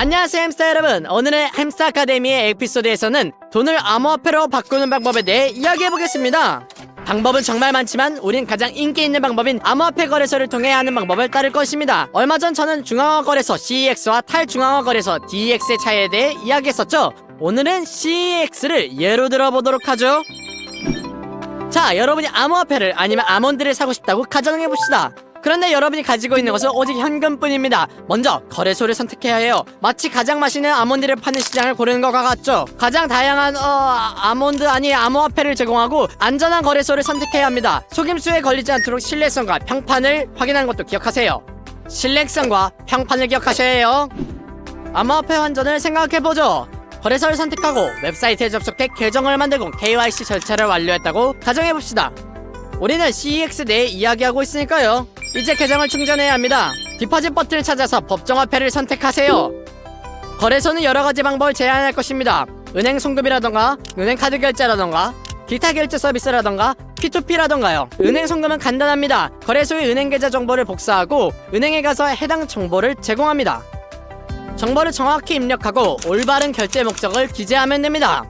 안녕하세요 햄스터 여러분. 오늘의 햄스터 아카데미의 에피소드에서는 돈을 암호화폐로 바꾸는 방법에 대해 이야기해보겠습니다. 방법은 정말 많지만 우린 가장 인기 있는 방법인 암호화폐 거래소를 통해 하는 방법을 따를 것입니다. 얼마 전 저는 중앙화 거래소 CEX와 탈중앙화 거래소 DEX의 차이에 대해 이야기했었죠. 오늘은 CEX를 예로 들어보도록 하죠. 자, 여러분이 암호화폐를 아니면 아몬드를 사고 싶다고 가정해봅시다. 그런데 여러분이 가지고 있는 것은 오직 현금뿐입니다. 먼저 거래소를 선택해야 해요. 마치 가장 맛있는 아몬드를 파는 시장을 고르는 것과 같죠. 가장 다양한 암호화폐를 제공하고 안전한 거래소를 선택해야 합니다. 속임수에 걸리지 않도록 신뢰성과 평판을 확인하는 것도 기억하세요. 신뢰성과 평판을 기억하셔야 해요. 암호화폐 환전을 생각해보죠. 거래소를 선택하고 웹사이트에 접속해 계정을 만들고 KYC 절차를 완료했다고 가정해봅시다. 우리는 CEX 내에 이야기하고 있으니까요. 이제 계정을 충전해야 합니다. 디퍼짓 버튼을 찾아서 법정화폐를 선택하세요. 거래소는 여러가지 방법을 제한할 것입니다. 은행 송금이라던가 은행카드 결제라던가 기타 결제 서비스라던가 P2P라던가요. 은행 송금은 간단합니다. 거래소의 은행 계좌 정보를 복사하고 은행에 가서 해당 정보를 제공합니다. 정보를 정확히 입력하고 올바른 결제 목적을 기재하면 됩니다.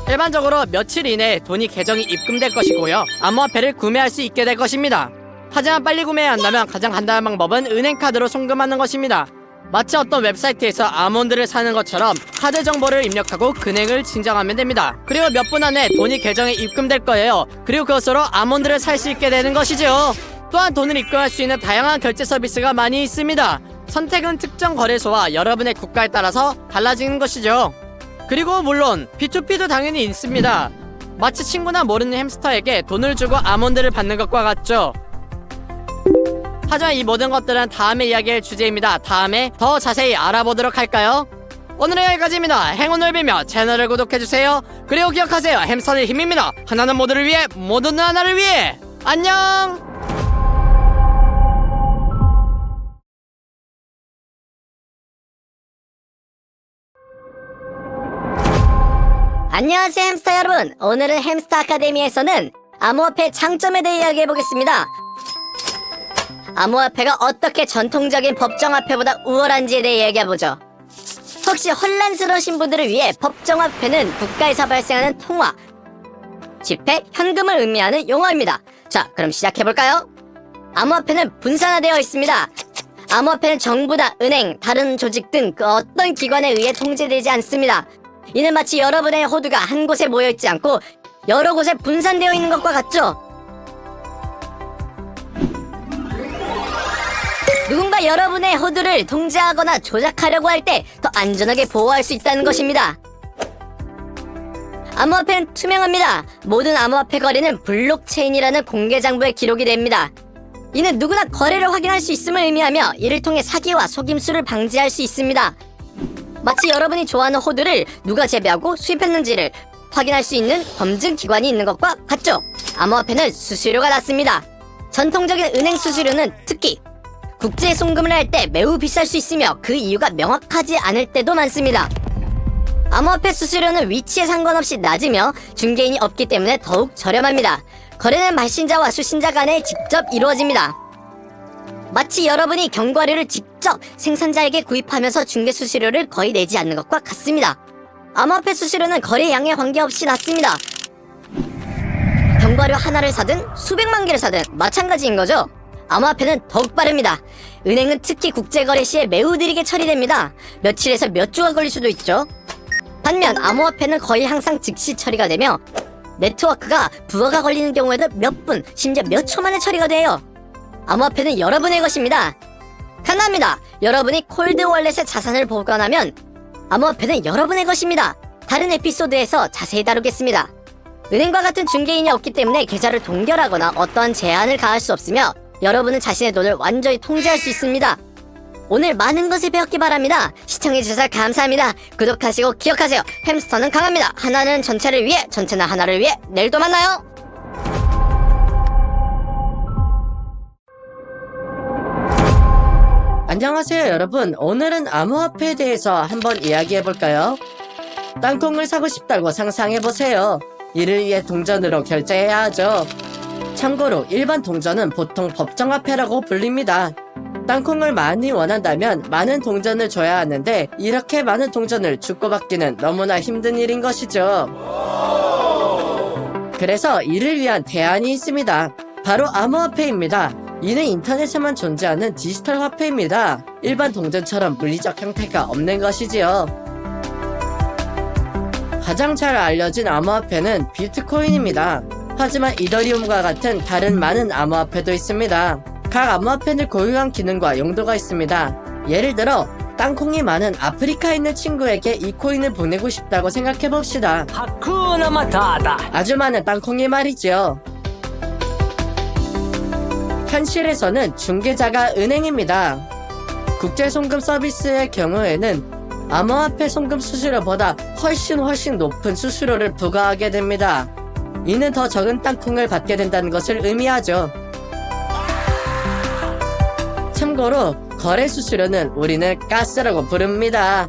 일반적으로 며칠 이내에 돈이 계정에 입금될 것이고요. 암호화폐를 구매할 수 있게 될 것입니다. 하지만 빨리 구매해야 한다면 가장 간단한 방법은 은행카드로 송금하는 것입니다. 마치 어떤 웹사이트에서 아몬드를 사는 것처럼 카드 정보를 입력하고 금액을 진정하면 됩니다. 그리고 몇 분 안에 돈이 계정에 입금될 거예요. 그리고 그것으로 아몬드를 살 수 있게 되는 것이죠. 또한 돈을 입금할 수 있는 다양한 결제 서비스가 많이 있습니다. 선택은 특정 거래소와 여러분의 국가에 따라서 달라지는 것이죠. 그리고 물론 P2P도 당연히 있습니다. 마치 친구나 모르는 햄스터에게 돈을 주고 아몬드를 받는 것과 같죠. 하지만 이 모든 것들은 다음에 이야기할 주제입니다. 다음에 더 자세히 알아보도록 할까요? 오늘은 여기까지입니다. 행운을 빌며 채널을 구독해주세요. 그리고 기억하세요. 햄스터는 힘입니다. 하나는 모두를 위해, 모두는 하나를 위해. 안녕. 안녕하세요 햄스터 여러분. 오늘은 햄스터 아카데미에서는 암호화폐 장점에 대해 이야기해보겠습니다. 암호화폐가 어떻게 전통적인 법정화폐보다 우월한지에 대해 이야기해보죠. 혹시 혼란스러우신 분들을 위해 법정화폐는 국가에서 발생하는 통화, 지폐, 현금을 의미하는 용어입니다. 자, 그럼 시작해볼까요? 암호화폐는 분산화되어 있습니다. 암호화폐는 정부나 은행, 다른 조직 등 그 어떤 기관에 의해 통제되지 않습니다. 이는 마치 여러분의 호두가 한 곳에 모여있지 않고 여러 곳에 분산되어 있는 것과 같죠? 누군가 여러분의 호두를 통제하거나 조작하려고 할 때 더 안전하게 보호할 수 있다는 것입니다. 암호화폐는 투명합니다. 모든 암호화폐 거래는 블록체인이라는 공개 장부에 기록이 됩니다. 이는 누구나 거래를 확인할 수 있음을 의미하며 이를 통해 사기와 속임수를 방지할 수 있습니다. 마치 여러분이 좋아하는 호두를 누가 재배하고 수입했는지를 확인할 수 있는 검증 기관이 있는 것과 같죠? 암호화폐는 수수료가 낮습니다. 전통적인 은행 수수료는 특히 국제 송금을 할 때 매우 비쌀 수 있으며 그 이유가 명확하지 않을 때도 많습니다. 암호화폐 수수료는 위치에 상관없이 낮으며 중개인이 없기 때문에 더욱 저렴합니다. 거래는 발신자와 수신자 간에 직접 이루어집니다. 마치 여러분이 견과류를 직접 생산자에게 구입하면서 중개 수수료를 거의 내지 않는 것과 같습니다. 암호화폐 수수료는 거래량에 관계없이 낮습니다. 견과류 하나를 사든 수백만 개를 사든 마찬가지인 거죠. 암호화폐는 더욱 빠릅니다. 은행은 특히 국제거래 시에 매우 느리게 처리됩니다. 며칠에서 몇 주가 걸릴 수도 있죠. 반면 암호화폐는 거의 항상 즉시 처리가 되며 네트워크가 부하가 걸리는 경우에도 몇 분, 심지어 몇 초 만에 처리가 돼요. 암호화폐는 여러분의 것입니다. 간단합니다. 여러분이 콜드 월렛에 자산을 보관하면 암호화폐는 여러분의 것입니다. 다른 에피소드에서 자세히 다루겠습니다. 은행과 같은 중개인이 없기 때문에 계좌를 동결하거나 어떠한 제한을 가할 수 없으며 여러분은 자신의 돈을 완전히 통제할 수 있습니다. 오늘 많은 것을 배웠기 바랍니다. 시청해주셔서 감사합니다. 구독하시고 기억하세요. 햄스터는 강합니다. 하나는 전체를 위해, 전체는 하나를 위해. 내일 또 만나요. 안녕하세요 여러분. 오늘은 암호화폐에 대해서 한번 이야기해볼까요? 땅콩을 사고 싶다고 상상해보세요. 이를 위해 동전으로 결제해야 하죠. 참고로 일반 동전은 보통 법정화폐라고 불립니다. 땅콩을 많이 원한다면 많은 동전을 줘야 하는데 이렇게 많은 동전을 주고받기는 너무나 힘든 일인 것이죠. 그래서 이를 위한 대안이 있습니다. 바로 암호화폐입니다. 이는 인터넷에만 존재하는 디지털 화폐입니다. 일반 동전처럼 물리적 형태가 없는 것이지요. 가장 잘 알려진 암호화폐는 비트코인입니다. 하지만 이더리움과 같은 다른 많은 암호화폐도 있습니다. 각 암호화폐는 고유한 기능과 용도가 있습니다. 예를 들어 땅콩이 많은 아프리카에 있는 친구에게 이 코인을 보내고 싶다고 생각해봅시다. 하쿠나 마타다. 아주 많은 땅콩이 말이죠. 현실에서는 중개자가 은행입니다. 국제송금 서비스의 경우에는 암호화폐 송금 수수료보다 훨씬 높은 수수료를 부과하게 됩니다. 이는 더 적은 땅콩을 받게 된다는 것을 의미하죠. 참고로 거래 수수료는 우리는 가스라고 부릅니다.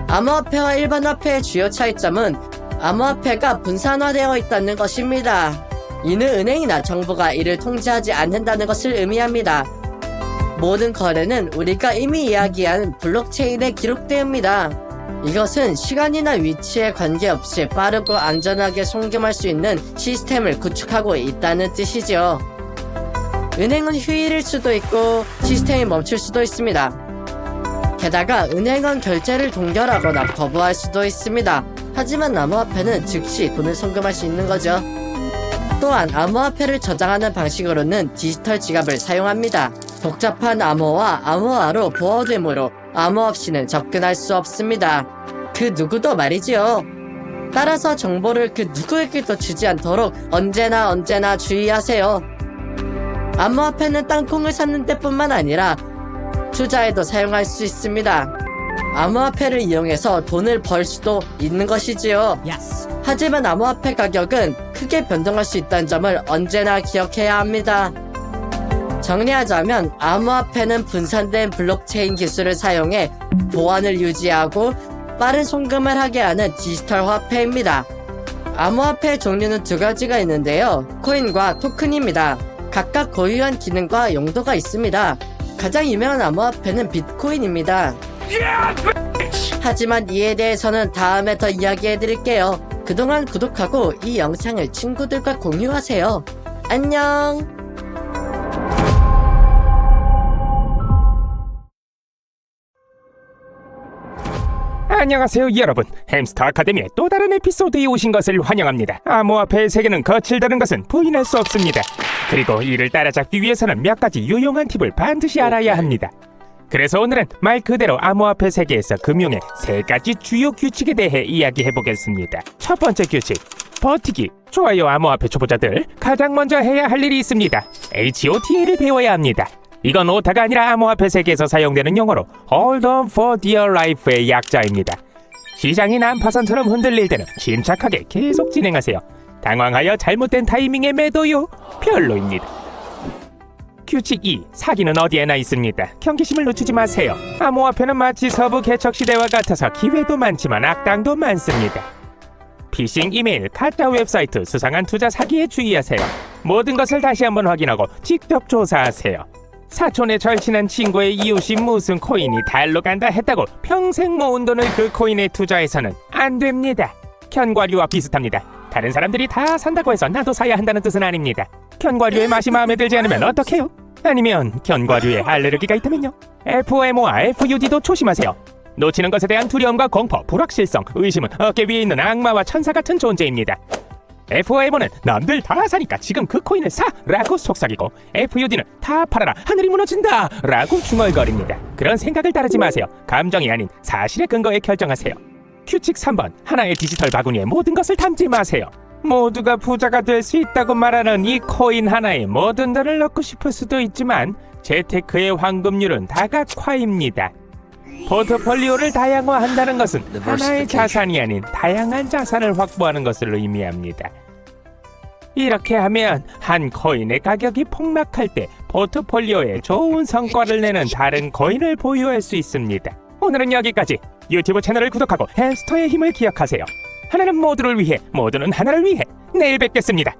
암호화폐와 일반 화폐의 주요 차이점은 암호화폐가 분산화되어 있다는 것입니다. 이는 은행이나 정부가 이를 통제하지 않는다는 것을 의미합니다. 모든 거래는 우리가 이미 이야기한 블록체인에 기록되옵니다. 이것은 시간이나 위치에 관계없이 빠르고 안전하게 송금할 수 있는 시스템을 구축하고 있다는 뜻이죠. 은행은 휴일일 수도 있고 시스템이 멈출 수도 있습니다. 게다가 은행은 결제를 동결하거나 거부할 수도 있습니다. 하지만 암호화폐는 즉시 돈을 송금할 수 있는 거죠. 또한 암호화폐를 저장하는 방식으로는 디지털 지갑을 사용합니다. 복잡한 암호와 암호화로 보호되므로 암호 없이는 접근할 수 없습니다. 그 누구도 말이지요. 따라서 정보를 그 누구에게도 주지 않도록 언제나 주의하세요. 암호화폐는 땅콩을 샀는 때뿐만 아니라 투자에도 사용할 수 있습니다. 암호화폐를 이용해서 돈을 벌 수도 있는 것이지요. 하지만 암호화폐 가격은 크게 변동할 수 있다는 점을 언제나 기억해야 합니다. 정리하자면 암호화폐는 분산된 블록체인 기술을 사용해 보안을 유지하고 빠른 송금을 하게 하는 디지털 화폐입니다. 암호화폐의 종류는 두 가지가 있는데요. 코인과 토큰입니다. 각각 고유한 기능과 용도가 있습니다. 가장 유명한 암호화폐는 비트코인입니다. 하지만 이에 대해서는 다음에 더 이야기해드릴게요. 그동안 구독하고 이 영상을 친구들과 공유하세요. 안녕! 안녕하세요 여러분. 햄스터 아카데미의 또 다른 에피소드에 오신 것을 환영합니다. 암호화폐의 세계는 거칠다는 것은 부인할 수 없습니다. 그리고 이를 따라잡기 위해서는 몇 가지 유용한 팁을 반드시 알아야 합니다. 그래서 오늘은 말 그대로 암호화폐 세계에서 금융의 세 가지 주요 규칙에 대해 이야기해보겠습니다. 첫 번째 규칙, 버티기. 좋아요 암호화폐 초보자들, 가장 먼저 해야 할 일이 있습니다. HOTA를 배워야 합니다. 이건 오타가 아니라 암호화폐 세계에서 사용되는 용어로 Hold on for dear life의 약자입니다. 시장이 난파선처럼 흔들릴 때는 침착하게 계속 진행하세요. 당황하여 잘못된 타이밍에 매도요? 별로입니다. 규칙 2. 사기는 어디에나 있습니다. 경계심을 늦추지 마세요. 암호화폐는 마치 서부 개척 시대와 같아서 기회도 많지만 악당도 많습니다. 피싱 이메일, 가짜 웹사이트, 수상한 투자 사기에 주의하세요. 모든 것을 다시 한번 확인하고 직접 조사하세요. 사촌의 절친한 친구의 이웃이 무슨 코인이 달러 간다 했다고 평생 모은 돈을 그 코인에 투자해서는 안 됩니다. 견과류와 비슷합니다. 다른 사람들이 다 산다고 해서 나도 사야 한다는 뜻은 아닙니다. 견과류의 맛이 마음에 들지 않으면 어떡해요? 아니면 견과류에 알레르기가 있다면요? FOMO와 FUD도 조심하세요. 놓치는 것에 대한 두려움과 공포, 불확실성, 의심은 어깨 위에 있는 악마와 천사 같은 존재입니다. FOMO는 남들 다 사니까 지금 그 코인을 사! 라고 속삭이고, FUD는 다 팔아라, 하늘이 무너진다! 라고 중얼거립니다. 그런 생각을 따르지 마세요. 감정이 아닌 사실의 근거에 결정하세요. 규칙 3번, 하나의 디지털 바구니에 모든 것을 담지 마세요. 모두가 부자가 될 수 있다고 말하는 이 코인 하나에 모든 돈을 넣고 싶을 수도 있지만 재테크의 황금률은 다각화입니다. 포트폴리오를 다양화한다는 것은 하나의 자산이 아닌 다양한 자산을 확보하는 것을 의미합니다. 이렇게 하면 한 코인의 가격이 폭락할 때 포트폴리오에 좋은 성과를 내는 다른 코인을 보유할 수 있습니다. 오늘은 여기까지. 유튜브 채널을 구독하고 햄스터의 힘을 기억하세요. 하나는 모두를 위해, 모두는 하나를 위해. 내일 뵙겠습니다.